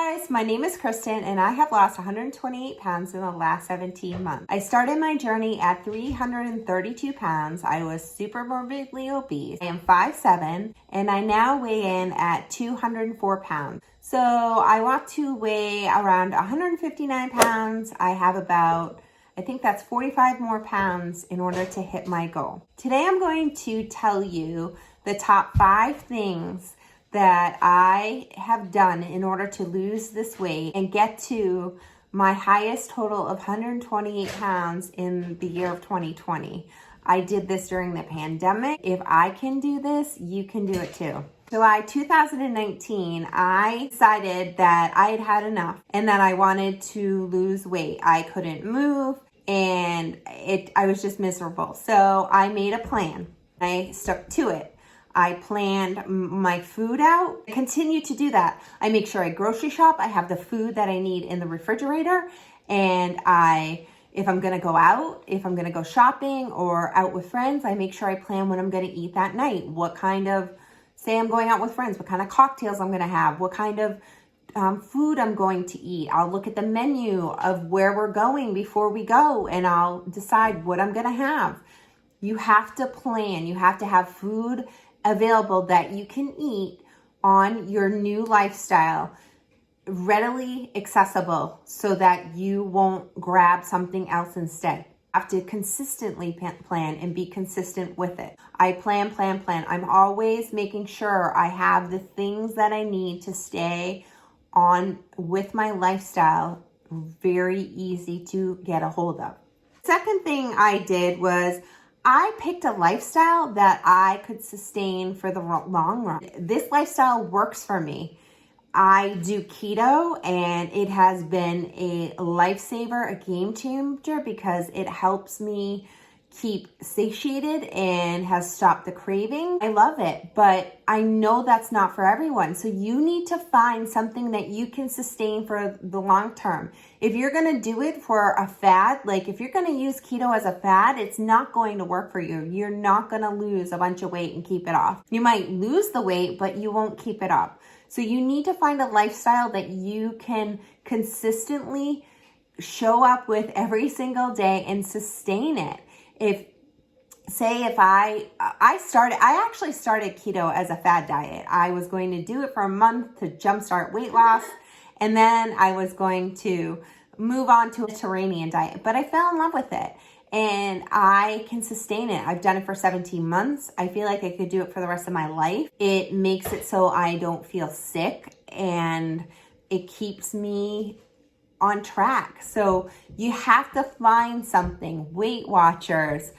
Guys, my name is Kristen and I have lost 128 pounds in the last 17 months. I started my journey at 332 pounds. I was super morbidly obese. I am 5'7" and I now weigh in at 204 pounds. So I want to weigh around 159 pounds. I have about, I think that's 45 more pounds in order to hit my goal. Today I'm going to tell you the top 5 things that I have done in order to lose this weight and get to my highest total of 128 pounds in the year of 2020. I did this during the pandemic. If I can do this, you can do it too. July 2019, I decided that I had had enough and that I wanted to lose weight. I couldn't move and I was just miserable. So I made a plan. I stuck to it. I planned my food out. I continue to do that. I make sure I grocery shop. I have the food that I need in the refrigerator. And if I'm gonna go out, if I'm gonna go shopping or out with friends, I make sure I plan what I'm gonna eat that night. What kind of, say I'm going out with friends, what kind of cocktails I'm gonna have, what kind of food I'm going to eat. I'll look at the menu of where we're going before we go and I'll decide what I'm gonna have. You have to plan. You have to have food available that you can eat on your new lifestyle, readily accessible, so that you won't grab something else instead. You have to consistently plan and be consistent with it. I plan. I'm always making sure I have the things that I need to stay on with my lifestyle, very easy to get a hold of. Second thing I did was I picked a lifestyle that I could sustain for the long run. This lifestyle works for me. I do keto and it has been a lifesaver, a game changer, because it helps me keep satiated and has stopped the craving. I love it, but I know that's not for everyone. So you need to find something that you can sustain for the long term. If you're gonna do it for a fad, like if you're gonna use keto as a fad, it's not going to work for you. You're not gonna lose a bunch of weight and keep it off. You might lose the weight, but you won't keep it up. So you need to find a lifestyle that you can consistently show up with every single day and sustain it. If I actually started keto as a fad diet. I was going to do it for a month to jumpstart weight loss. And then I was going to move on to a Mediterranean diet, but I fell in love with it and I can sustain it. I've done it for 17 months. I feel like I could do it for the rest of my life. It makes it so I don't feel sick and it keeps me on track. So you have to find something. Weight Watchers,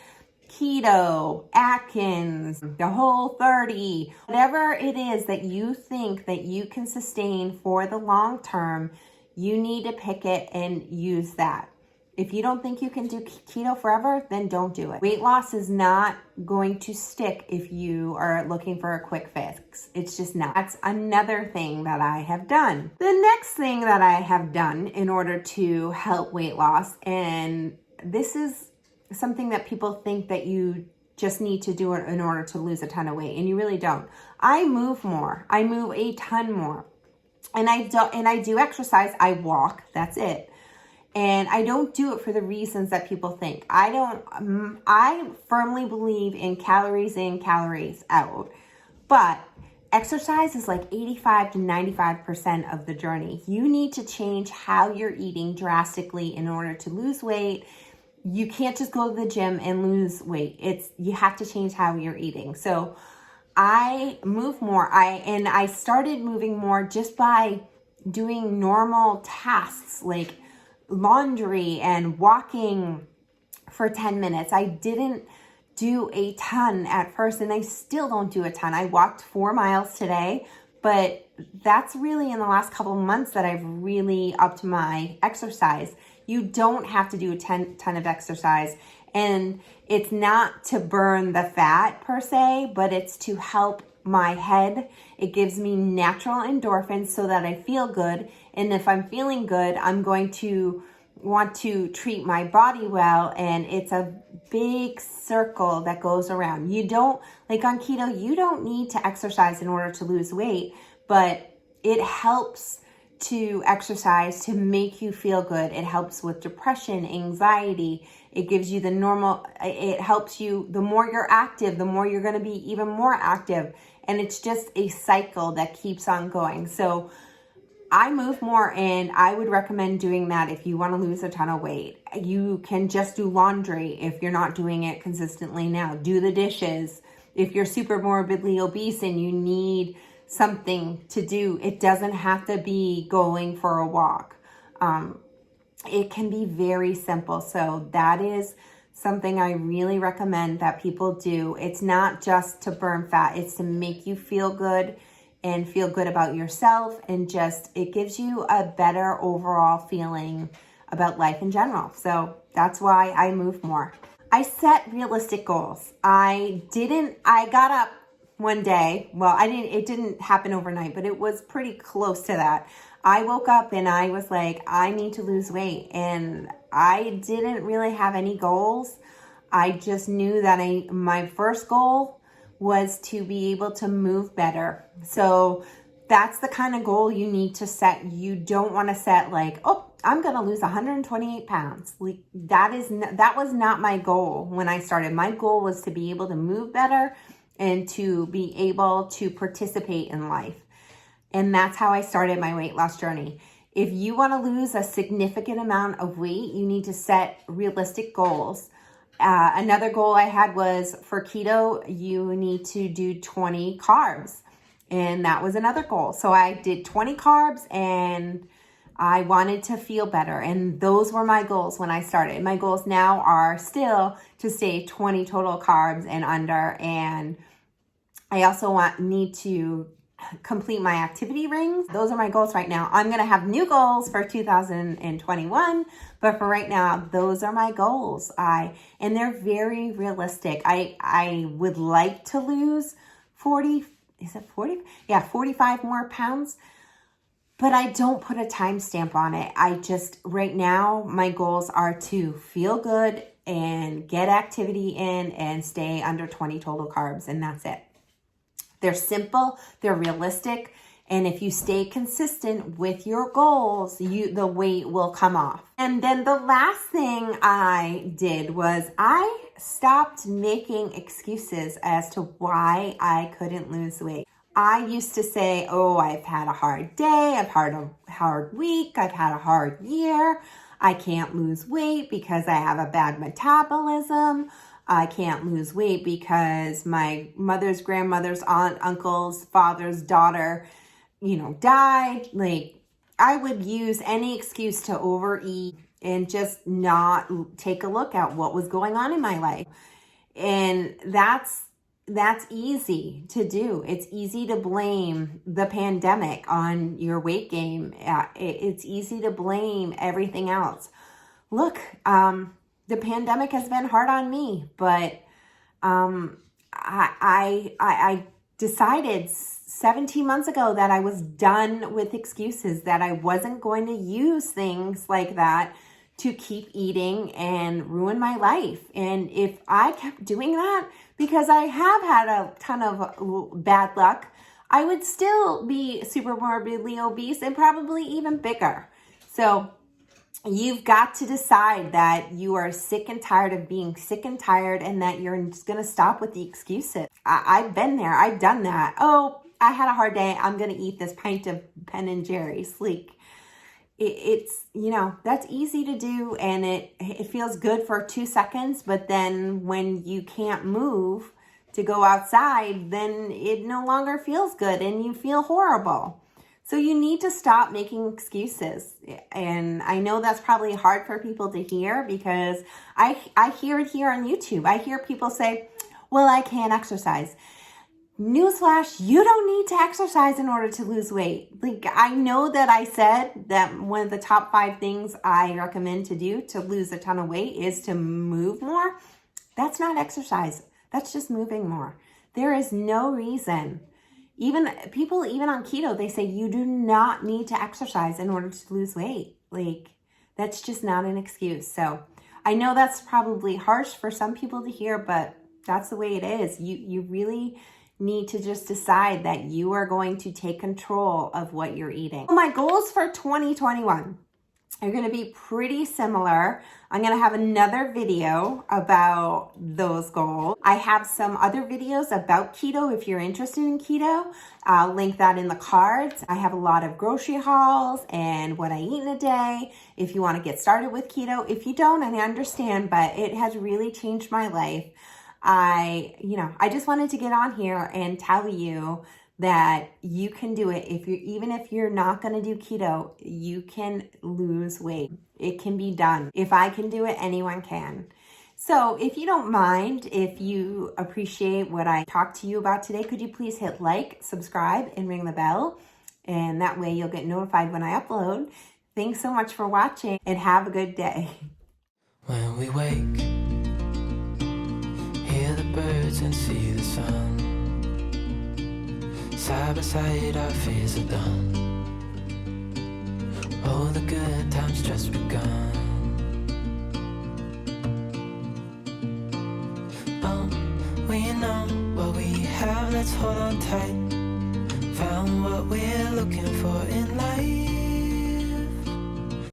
Keto, Atkins, the Whole30, whatever it is that you think that you can sustain for the long term, you need to pick it and use that. If you don't think you can do keto forever, then don't do it. Weight loss is not going to stick if you are looking for a quick fix. It's just not. That's another thing that I have done. The next thing that I have done in order to help weight loss, and this is something that people think that you just need to do it in order to lose a ton of weight, and you really don't. I move more. I move a ton more. And I do exercise. I walk. That's it. And I don't do it for the reasons that people think. I firmly believe in calories in, calories out. But exercise is like 85 to 95% of the journey. You need to change how you're eating drastically in order to lose weight. You can't just go to the gym and lose weight. You have to change how you're eating. So I move more. I started moving more just by doing normal tasks like laundry and walking for 10 minutes. I didn't do a ton at first, and I still don't do a ton. I walked 4 miles today, but that's really in the last couple of months that I've really upped my exercise. You don't have to do a ton of exercise, and it's not to burn the fat per se, but it's to help my head. It gives me natural endorphins so that I feel good. And if I'm feeling good, I'm going to want to treat my body well. And it's a big circle that goes around. You don't, like on keto, you don't need to exercise in order to lose weight, but it helps to exercise to make you feel good. It helps with depression, anxiety. It gives you it helps you, the more you're active, the more you're going to be even more active. And it's just a cycle that keeps on going. So I move more, and I would recommend doing that if you want to lose a ton of weight. You can just do laundry if you're not doing it consistently now. Do the dishes. If you're super morbidly obese and you need something to do, it doesn't have to be going for a walk. It can be very simple. So that is something I really recommend that people do. It's not just to burn fat. It's to make you feel good and feel good about yourself, and just, it gives you a better overall feeling about life in general. So that's why I move more. I set realistic goals. I got up one day. Well, it didn't happen overnight, but it was pretty close to that. I woke up and I was like, I need to lose weight. And I didn't really have any goals. I just knew that my first goal was to be able to move better. So that's the kind of goal you need to set. You don't want to set like, oh, I'm going to lose 128 pounds. Like that was not my goal when I started. My goal was to be able to move better and to be able to participate in life. And that's how I started my weight loss journey. If you want to lose a significant amount of weight, you need to set realistic goals. Another goal I had was for keto, you need to do 20 carbs. And that was another goal. So I did 20 carbs and I wanted to feel better. And those were my goals when I started. My goals now are still to stay 20 total carbs and under. And I also need to complete my activity rings. Those are my goals right now. I'm going to have new goals for 2021, but for right now, those are my goals. And they're very realistic. I would like to lose 40, is it 40? Yeah, 45 more pounds, but I don't put a timestamp on it. Right now, my goals are to feel good and get activity in and stay under 20 total carbs, and that's it. They're simple, they're realistic, and if you stay consistent with your goals, the weight will come off. And then the last thing I did was I stopped making excuses as to why I couldn't lose weight. I used to say, oh, I've had a hard day, I've had a hard week, I've had a hard year, I can't lose weight because I have a bad metabolism. I can't lose weight because my mother's grandmother's aunt, uncle's father's daughter, died. Like, I would use any excuse to overeat and just not take a look at what was going on in my life. And that's easy to do. It's easy to blame the pandemic on your weight gain. It's easy to blame everything else. Look, the pandemic has been hard on me, but I decided 17 months ago that I was done with excuses, that I wasn't going to use things like that to keep eating and ruin my life. And if I kept doing that, because I have had a ton of bad luck, I would still be super morbidly obese and probably even bigger. So you've got to decide that you are sick and tired of being sick and tired, and that you're just going to stop with the excuses. I've been there. I've done that. Oh, I had a hard day. I'm going to eat this pint of Ben & Jerry's. Like, it's, that's easy to do, and it feels good for 2 seconds, but then when you can't move to go outside, then it no longer feels good and you feel horrible. So you need to stop making excuses. And I know that's probably hard for people to hear, because I hear it here on YouTube. I hear people say, well, I can't exercise. Newsflash, you don't need to exercise in order to lose weight. Like, I know that I said that one of the top 5 things I recommend to do to lose a ton of weight is to move more. That's not exercise. That's just moving more. There is no reason. Even people, even on keto, they say you do not need to exercise in order to lose weight. Like, that's just not an excuse. So I know that's probably harsh for some people to hear, but that's the way it is. You really need to just decide that you are going to take control of what you're eating. My goals for 2021 are going to be pretty similar. I'm going to have another video about those goals. I have some other videos about keto if you're interested in keto. I'll link that in the cards. I have a lot of grocery hauls and what I eat in a day if you want to get started with keto. If you don't, I understand, but it has really changed my life. I just wanted to get on here and tell you that you can do it. Even if you're not going to do keto, you can lose weight. It can be done. If I can do it, anyone can. So if you don't mind, if you appreciate what I talked to you about today, could you please hit like, subscribe, and ring the bell? And that way you'll get notified when I upload. Thanks so much for watching and have a good day. When we wake, hear the birds and see the sun. Side by side our fears are done. Oh, the good times just begun. Oh, we know what we have, let's hold on tight. Found what we're looking for in life.